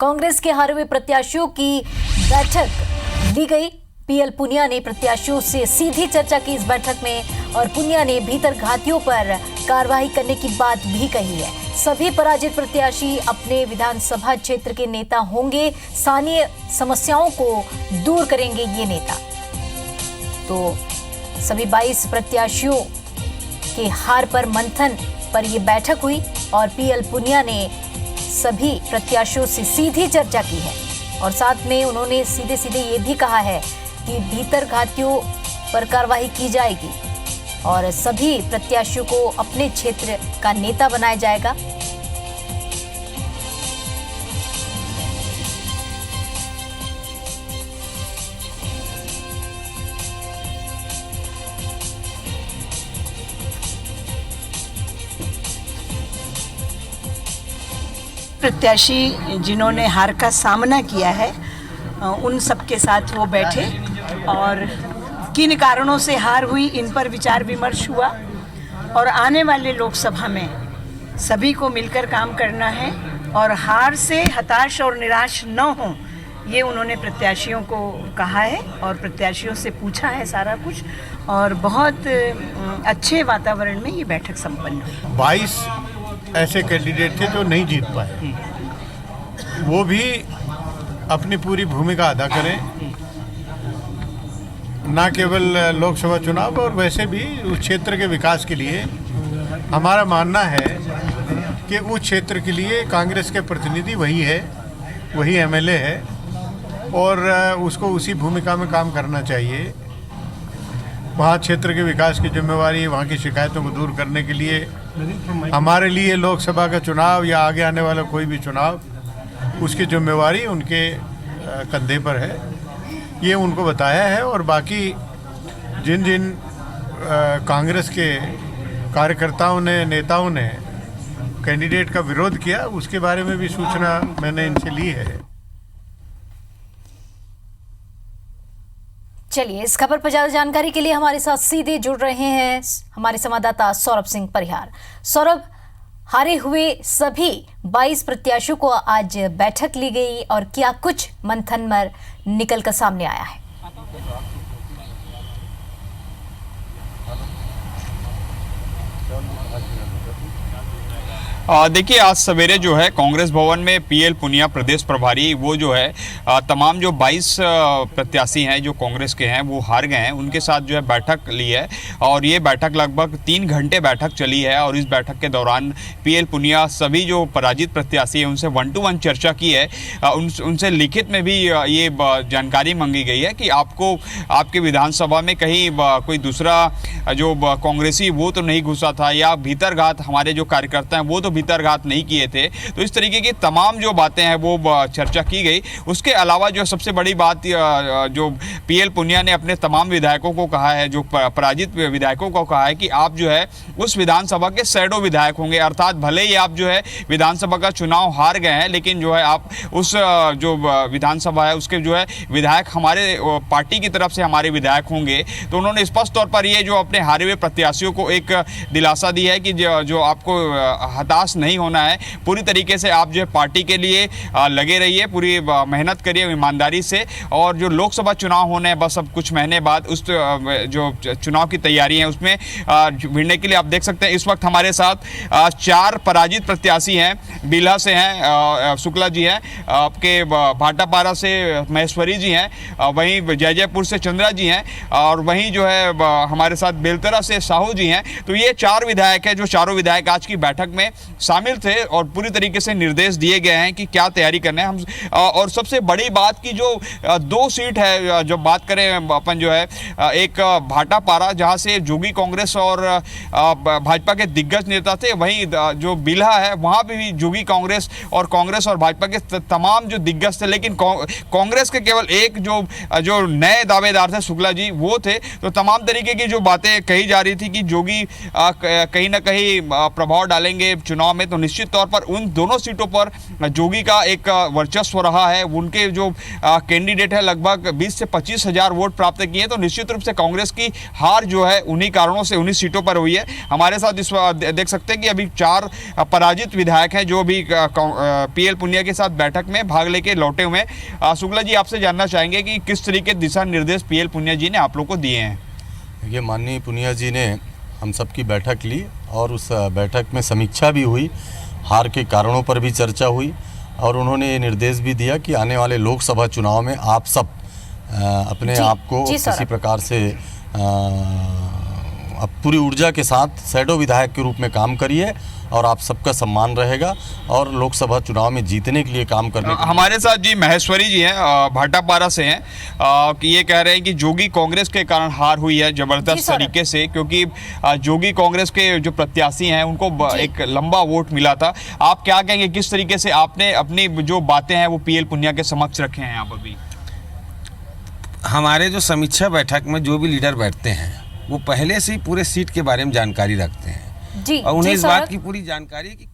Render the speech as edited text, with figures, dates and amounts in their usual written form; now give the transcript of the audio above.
कांग्रेस के हारे हुए प्रत्याशियों की बैठक ली गई। पीएल पुनिया ने प्रत्याशियों से सीधी चर्चा की इस बैठक में और पुनिया ने भीतर घातियों पर कार्रवाई करने की बात भी कही है। सभी पराजित प्रत्याशी अपने विधानसभा क्षेत्र के नेता होंगे, स्थानीय समस्याओं को दूर करेंगे ये नेता। तो सभी 22 प्रत्याशियों के हार पर मंथन पर यह बैठक हुई और पीएल पुनिया ने सभी प्रत्याशियों से सीधी चर्चा की है और साथ में उन्होंने सीधे सीधे ये भी कहा है कि भीतर घातियों पर कार्रवाई की जाएगी और सभी प्रत्याशियों को अपने क्षेत्र का नेता बनाया जाएगा। प्रत्याशी जिन्होंने हार का सामना किया है उन सबके साथ वो बैठे और किन कारणों से हार हुई इन पर विचार विमर्श हुआ और आने वाले लोकसभा में सभी को मिलकर काम करना है और हार से हताश और निराश न हो ये उन्होंने प्रत्याशियों को कहा है और प्रत्याशियों से पूछा है सारा कुछ और बहुत अच्छे वातावरण में ये बैठक संपन्न हुई। 22 ऐसे कैंडिडेट थे जो नहीं जीत पाए, वो भी अपनी पूरी भूमिका अदा करें, न केवल लोकसभा चुनाव और वैसे भी उस क्षेत्र के विकास के लिए। हमारा मानना है कि उस क्षेत्र के लिए कांग्रेस के प्रतिनिधि वही है, वही एमएलए है और उसको उसी भूमिका में काम करना चाहिए। वहाँ क्षेत्र के विकास की जिम्मेवारी, वहाँ की शिकायतों को दूर करने के लिए हमारे लिए लोकसभा का चुनाव या आगे आने वाला कोई भी चुनाव, उसकी जिम्मेवारी उनके कंधे पर है, ये उनको बताया है। और बाकी जिन जिन कांग्रेस के कार्यकर्ताओं ने, नेताओं ने कैंडिडेट का विरोध किया, उसके बारे में भी सूचना मैंने इनसे ली है। चलिए, इस खबर पर ज्यादा जानकारी के लिए हमारे साथ सीधे जुड़ रहे हैं हमारे संवाददाता सौरभ सिंह परिहार। सौरभ, हारे हुए सभी 22 प्रत्याशियों को आज बैठक ली गई और क्या कुछ मंथन में निकल कर सामने आया है? देखिए, आज सवेरे जो है कांग्रेस भवन में पीएल पुनिया प्रदेश प्रभारी वो जो है तमाम जो 22 प्रत्याशी हैं जो कांग्रेस के हैं वो हार गए हैं, उनके साथ जो है बैठक ली है और ये बैठक लगभग 3 घंटे बैठक चली है। और इस बैठक के दौरान पीएल पुनिया सभी जो पराजित प्रत्याशी हैं उनसे 1-to-1 चर्चा की है। उनसे लिखित में भी ये जानकारी मांगी गई है कि आपको आपके विधानसभा में कहीं कोई दूसरा जो कांग्रेसी वो तो नहीं घुसा था या भीतरघात हमारे जो कार्यकर्ता हैं वो तो भीतरघात नहीं किए थे। तो इस तरीके की तमाम जो बातें हैं वो चर्चा की गई। उसके अलावा जो सबसे बड़ी बात जो पीएल पुनिया ने अपने तमाम विधायकों को कहा है, जो पराजित विधायकों को कहा है कि आप जो है उस विधानसभा के शैडो विधायक होंगे, अर्थात भले ही आप जो है विधानसभा का चुनाव हार गए हैं लेकिन जो है आप उस जो विधानसभा है उसके जो है विधायक हमारे पार्टी की तरफ से हमारे विधायक होंगे। तो उन्होंने स्पष्ट तौर पर ये जो अपने हारे हुए प्रत्याशियों को एक दिलासा दी है कि जो आपको हताश नहीं होना है, पूरी तरीके से आप जो है पार्टी के लिए लगे रहिए, पूरी मेहनत करिए ईमानदारी से। और जो लोकसभा चुनाव होने हैं बस अब कुछ महीने बाद, उस जो चुनाव की तैयारी है उसमें भिड़ने के लिए आप देख सकते हैं इस वक्त हमारे साथ 4 पराजित प्रत्याशी हैं। बिल्हा से हैं शुक्ला जी हैं, आपके भाटापारा से महेश्वरी जी हैं, वहीं जयजयपुर से चंद्रा जी हैं और वहीं जो है हमारे साथ बेलतरा से साहू जी हैं। तो ये 4 विधायक हैं जो चारों विधायक आज की बैठक में शामिल थे और पूरी तरीके से निर्देश दिए गए हैं कि क्या तैयारी करना है हम। और सबसे बड़ी बात की जो 2 सीट है, जब बात करें अपन जो है एक भाटापारा जहां से जोगी कांग्रेस और भाजपा के दिग्गज नेता थे, वहीं जो बिल्हा है वहां पे भी जोगी कांग्रेस और भाजपा के तमाम जो दिग्गज थे, लेकिन कांग्रेस के केवल एक जो नए दावेदार थे शुक्ला जी वो थे। तो तमाम तरीके की जो बातें कही जा रही थी कि जोगी कहीं ना कहीं प्रभाव डालेंगे चुनाव चुनाव में, तो निश्चित तौर पर उन दोनों सीटों पर जोगी का एक वर्चस्व रहा है। उनके जो कैंडिडेट है लगभग 20 से 25 हजार वोट प्राप्त किए, तो निश्चित रूप से कांग्रेस की हार जो है उन्हीं कारणों से उन्हीं सीटों पर हुई है। हमारे साथ इस देख सकते हैं कि अभी 4 पराजित विधायक हैं जो अभी पीएल पुनिया के साथ बैठक में भाग लेके लौटे हुए हैं। शुक्ला जी, आपसे जानना चाहेंगे कि किस तरीके दिशा निर्देश पीएल पुनिया जी ने आप लोग को दिए हैं। देखिए, माननीय पुनिया जी ने हम सबकी बैठक ली और उस बैठक में समीक्षा भी हुई, हार के कारणों पर भी चर्चा हुई और उन्होंने ये निर्देश भी दिया कि आने वाले लोकसभा चुनाव में आप सब अपने आप को किसी प्रकार से अब पूरी ऊर्जा के साथ शैडो विधायक के रूप में काम करिए और आप सबका सम्मान रहेगा और लोकसभा चुनाव में जीतने के लिए काम करने के हमारे साथ जी महेश्वरी जी हैं, भाटापारा से हैं, कि ये कह रहे हैं कि जोगी कांग्रेस के कारण हार हुई है जबरदस्त तरीके से, क्योंकि जोगी कांग्रेस के जो प्रत्याशी हैं उनको एक लंबा वोट मिला था। आप क्या कहेंगे, किस तरीके से आपने अपनी जो बातें हैं वो पीएल पुनिया के समक्ष रखे हैं आप अभी? हमारे जो समीक्षा बैठक में जो भी लीडर बैठते हैं वो पहले से ही पूरे सीट के बारे में जानकारी रखते हैं जी, और उन्हें इस बात की पूरी जानकारी है कि